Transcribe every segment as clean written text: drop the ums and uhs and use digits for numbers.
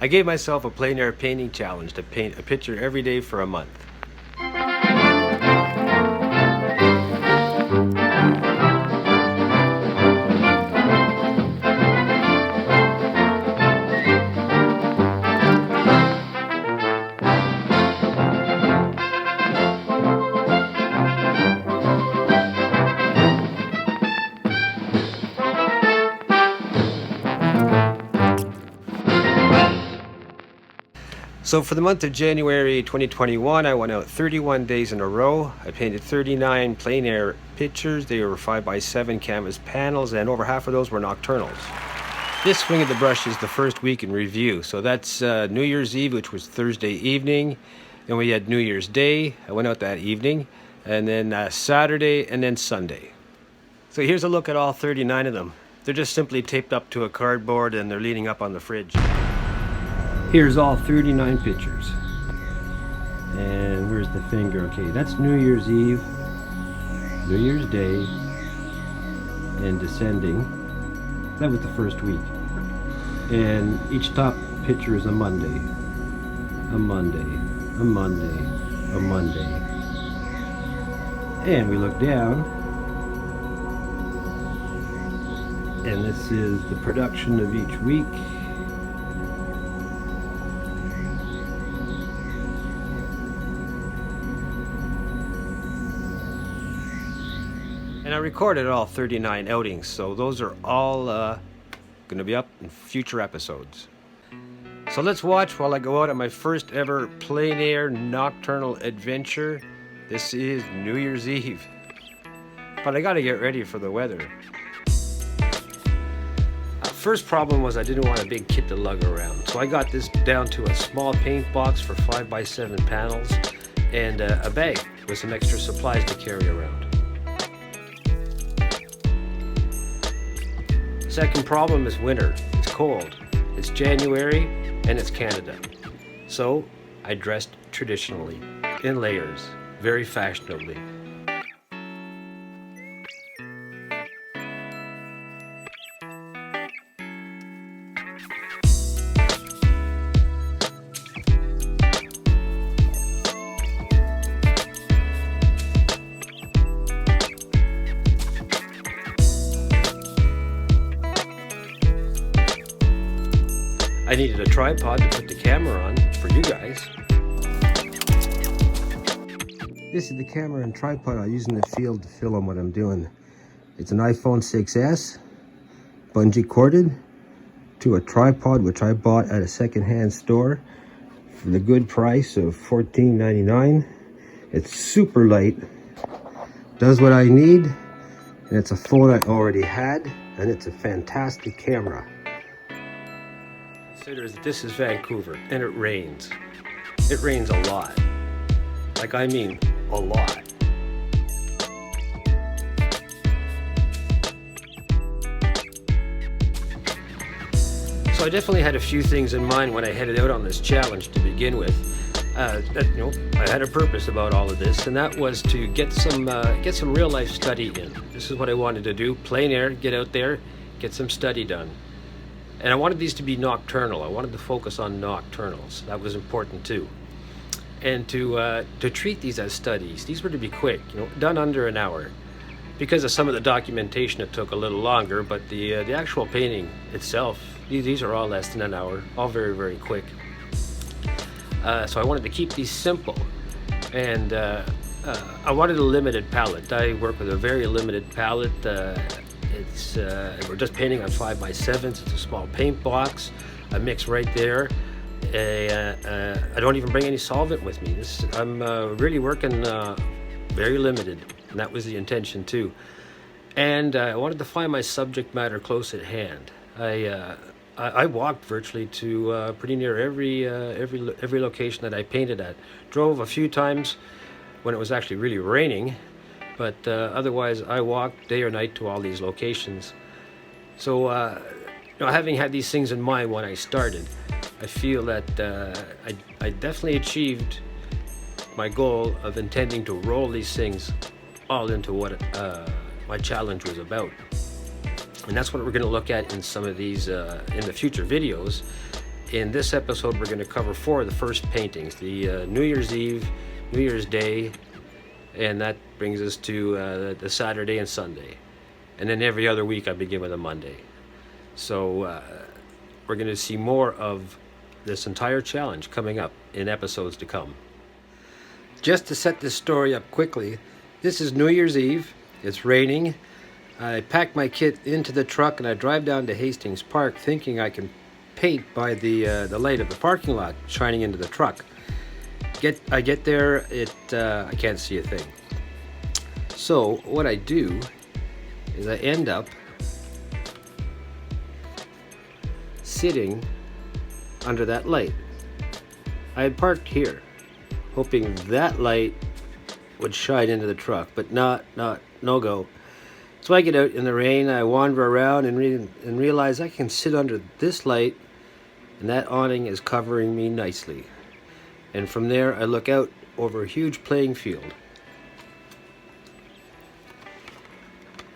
I gave myself a plein air painting challenge to paint a picture every day for a month. So for the month of January 2021, I went out 31 days in a row. I painted 39 plein air pictures. They were 5x7 canvas panels, and over half of those were nocturnals. This swing of the brush is the first week in review. So that's New Year's Eve, which was Thursday evening. Then we had New Year's Day. I went out that evening. And then Saturday, and then Sunday. So here's a look at all 39 of them. They're just simply taped up to a cardboard and they're leaning up on the fridge. Here's all 39 pictures. And where's the finger? Okay, that's New Year's Eve, New Year's Day, and descending. That was the first week. And each top picture is a Monday, a Monday, a Monday, a Monday. And we look down, and this is the production of each week. And I recorded all 39 outings, so those are all going to be up in future episodes. So let's watch while I go out on my first ever plein air nocturnal adventure. This is New Year's Eve, but I got to get ready for the weather. First problem was I didn't want a big kit to lug around, so I got this down to a small paint box for 5x7 panels and a bag with some extra supplies to carry around. Second problem is winter. It's cold. It's January and it's Canada. So I dressed traditionally, in layers, very fashionably. I needed a tripod to put the camera on for you guys. This is the camera and tripod I use in the field to film what I'm doing. It's an iPhone 6S, bungee corded to a tripod which I bought at a secondhand store for the good price of $14.99. It's super light, does what I need, and it's a phone I already had, and it's a fantastic camera. Consider that this is Vancouver and it rains. It rains a lot. Like, I mean a lot. So I definitely had a few things in mind when I headed out on this challenge to begin with. I had a purpose about all of this, and that was to get some real life study in. This is what I wanted to do: plein air, get out there, get some study done. And I wanted these to be nocturnal. I wanted to focus on nocturnals. That was important too. And to treat these as studies. These were to be quick, done under an hour. Because of some of the documentation, it took a little longer, but the actual painting itself, these are all less than an hour, all very, very quick. So I wanted to keep these simple. And I wanted a limited palette. I work with a very limited palette. We're just painting on 5x7s. It's a small paint box. I mix right there. I don't even bring any solvent with me. I'm really working very limited, and that was the intention too. And I wanted to find my subject matter close at hand. I walked virtually to pretty near every location that I painted at. Drove a few times when it was actually really raining. But otherwise, I walked day or night to all these locations. So, having had these things in mind when I started, I feel that I definitely achieved my goal of intending to roll these things all into what my challenge was about. And that's what we're going to look at in some of these in the future videos, In this episode, we're going to cover 4 of the first paintings, the New Year's Eve, New Year's Day, and that brings us to the Saturday and Sunday. And then every other week I begin with a Monday. So we're going to see more of this entire challenge coming up in episodes to come. Just to set this story up quickly, this is New Year's Eve. It's raining. I pack my kit into the truck and I drive down to Hastings Park thinking I can paint by the light of the parking lot shining into the truck. I get there, I can't see a thing. So what I do is I end up sitting under that light. I had parked here, hoping that light would shine into the truck, but no go. So I get out in the rain, I wander around and realize I can sit under this light and that awning is covering me nicely. And from there I look out over a huge playing field.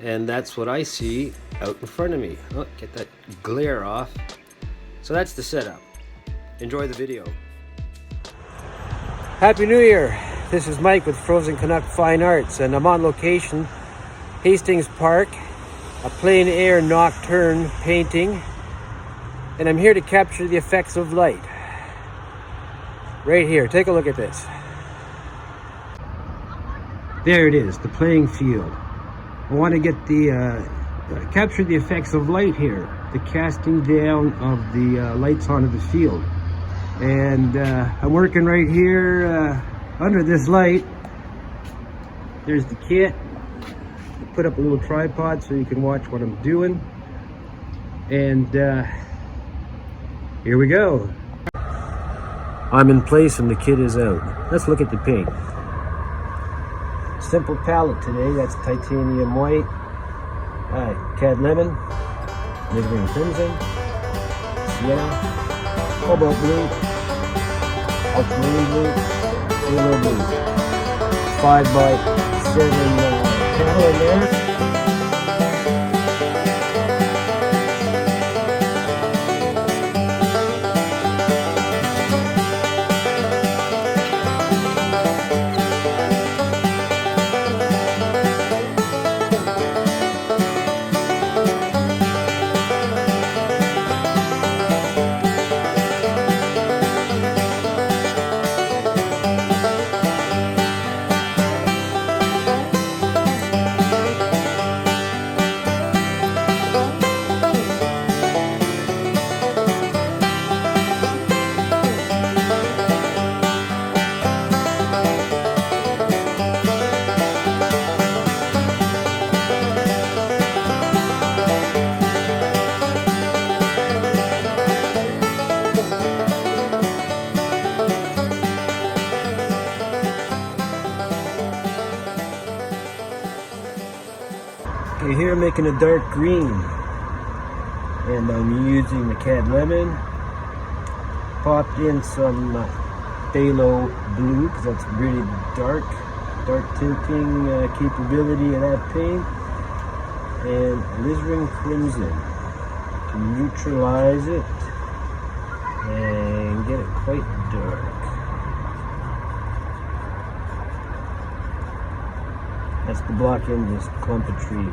And that's what I see out in front of me. Oh, get that glare off. So that's the setup. Enjoy the video. Happy New Year! This is Mike with Frozen Canuck Fine Arts, and I'm on location, Hastings Park, a plein air nocturne painting, and I'm here to capture the effects of light. Right here, take a look at this. There it is, the playing field. I want to get capture the effects of light here, the casting down of the lights onto the field. And I'm working right here under this light. There's the kit. I put up a little tripod so you can watch what I'm doing. And here we go. I'm in place and the kit is out. Let's look at the paint. Simple palette today. That's titanium white, cad lemon, living crimson, sienna, cobalt blue, ultramarine blue, phthalo blue. 5x7 panel in there. Okay, here I'm making a dark green, and I'm using the cad lemon. Popped in some phthalo blue because that's really dark tinting capability of that paint, and alizarin crimson to neutralize it and get it quite dark. That's to block in this clump of tree.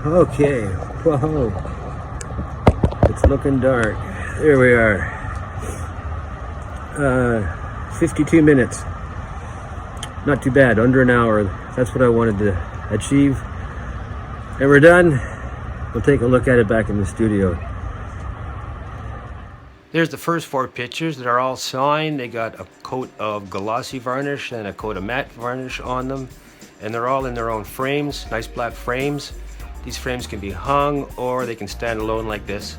Okay, whoa, it's looking dark. There we are. 52 minutes. Not too bad, under an hour. That's what I wanted to achieve. And we're done. We'll take a look at it back in the studio. There's the first 4 pictures that are all signed. They got a coat of glossy varnish and a coat of matte varnish on them. And they're all in their own frames, nice black frames. These frames can be hung or they can stand alone like this.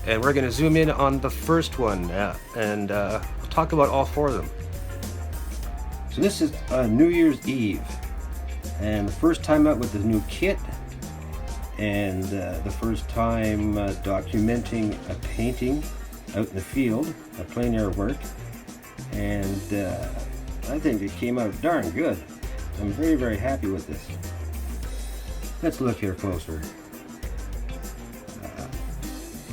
And we're going to zoom in on the first one and we'll talk about all 4 of them. So this is New Year's Eve. And the first time out with the new kit. And the first time documenting a painting out in the field, a plein air work, and I think it came out darn good. I'm very, very happy with this. Let's look here closer.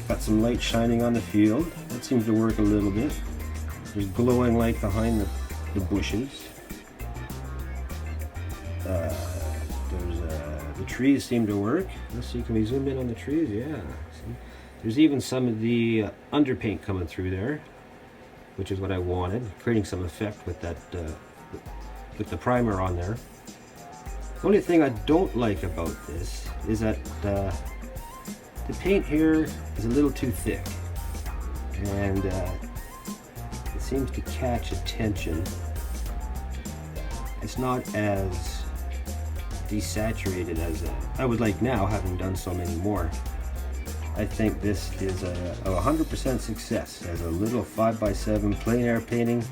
Got some light shining on the field. That seems to work a little bit. There's glowing light behind the bushes. The trees seem to work. Let's see, can we zoom in on the trees? Yeah. See? There's even some of the underpaint coming through there, which is what I wanted, creating some effect with that, with the primer on there. The only thing I don't like about this is that the paint here is a little too thick, and it seems to catch attention. It's not as desaturated as I would like now, having done so many more. I think this is a 100% success as a little 5x7 plein air painting.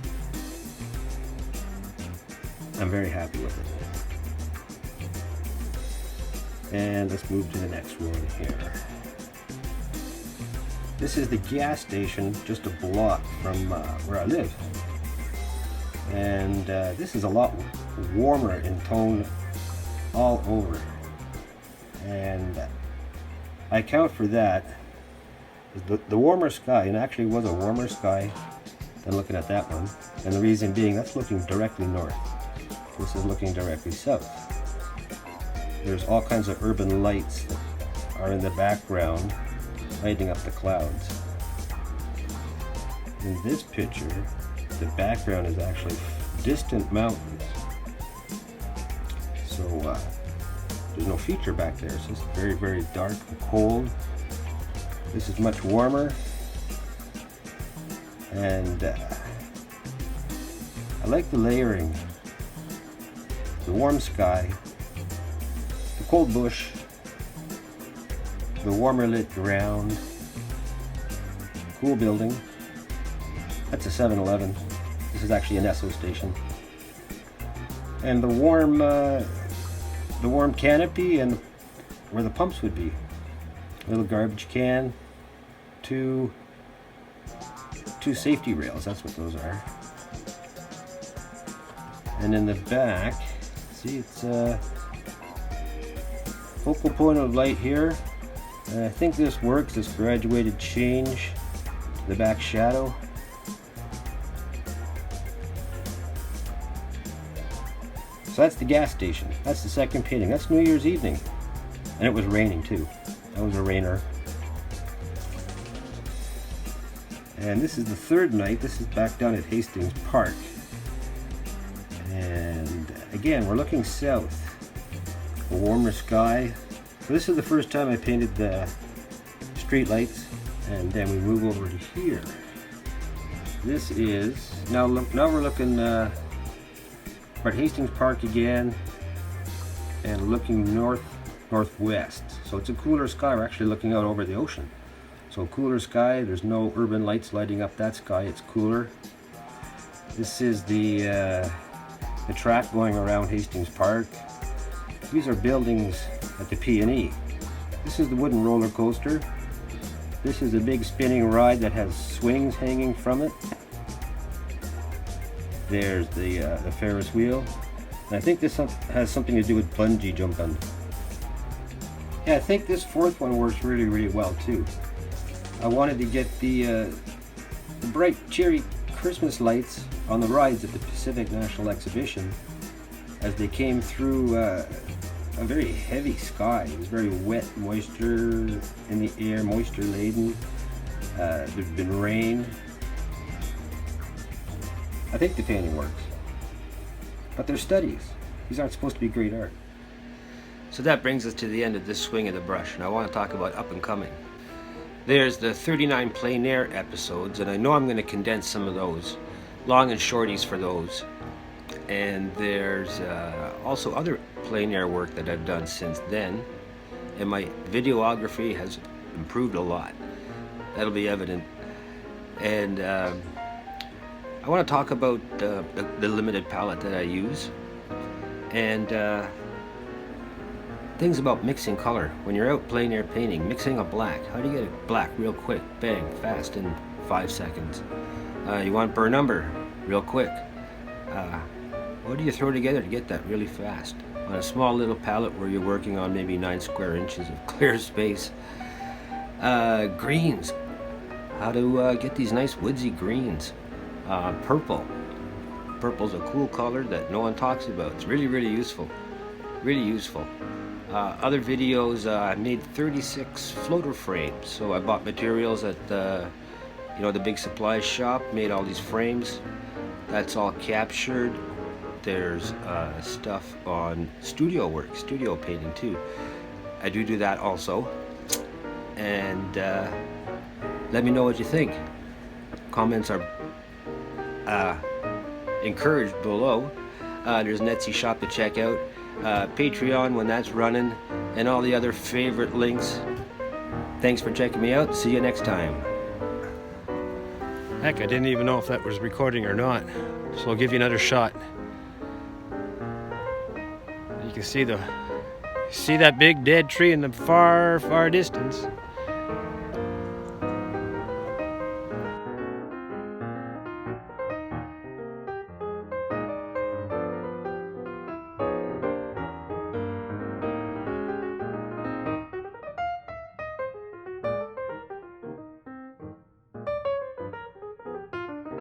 I'm very happy with it. And let's move to the next one here. This is the gas station just a block from where I live. And this is a lot warmer in tone all over. And I account for that. The warmer sky, and actually was a warmer sky than looking at that one. And the reason being, that's looking directly north. This is looking directly south. There's all kinds of urban lights that are in the background, lighting up the clouds. In this picture, the background is actually distant mountains. So there's no feature back there. It's just very, very dark and cold. This is much warmer. And I like the layering. The warm sky, the cold bush, the warmer lit ground, cool building. That's a 7-Eleven. This is actually an Esso station. And the warm canopy and where the pumps would be. A little garbage can, two safety rails, that's what those are. And in the back, see, it's a focal point of light here. And I think this works, this graduated change to the back shadow. So that's the gas station. That's the second painting. That's New Year's evening. And it was raining too. That was a rainer. And this is the third night. This is back down at Hastings Park. And again, we're looking south. A warmer sky. So this is the first time I painted the street lights. And then we move over to here. This is, now we're looking we're at Hastings Park again, and looking northwest. So it's a cooler sky. We're actually looking out over the ocean. So cooler sky. There's no urban lights lighting up that sky. It's cooler. This is the track going around Hastings Park. These are buildings at the P&E. This is the wooden roller coaster. This is a big spinning ride that has swings hanging from it. There's the Ferris wheel. And I think this has something to do with bungee jumping. Yeah, I think this fourth one works really, really well too. I wanted to get the bright, cheery Christmas lights on the rides at the Pacific National Exhibition as they came through a very heavy sky. It was very wet, moisture in the air, moisture laden. There's been rain. I think the painting works. But they're studies. These aren't supposed to be great art. So that brings us to the end of this swing of the brush, and I want to talk about up and coming. There's the 39 plein air episodes, and I know I'm going to condense some of those, long and shorties for those. And there's also other plein air work that I've done since then, and my videography has improved a lot. That'll be evident. And I want to talk about the limited palette that I use, and things about mixing color. When you're out plein air painting, mixing a black. How do you get it black real quick, bang, fast, in 5 seconds? You want burn umber real quick. What do you throw together to get that really fast? On a small little palette where you're working on maybe 9 square inches of clear space. Greens. How to get these nice woodsy greens. Purple. Purple's a cool color that no one talks about. It's really, really useful. Really useful. Other videos, I made 36 floater frames. So I bought materials at the big supply shop, made all these frames. That's all captured. There's stuff on studio work, studio painting too. I do that also. And let me know what you think. Comments are encouraged below. There's an Etsy shop to check out. Patreon when that's running, and all the other favorite links. Thanks for checking me out. See you next time. Heck, I didn't even know if that was recording or not, so I'll give you another shot. You can see that big dead tree in the far, far distance.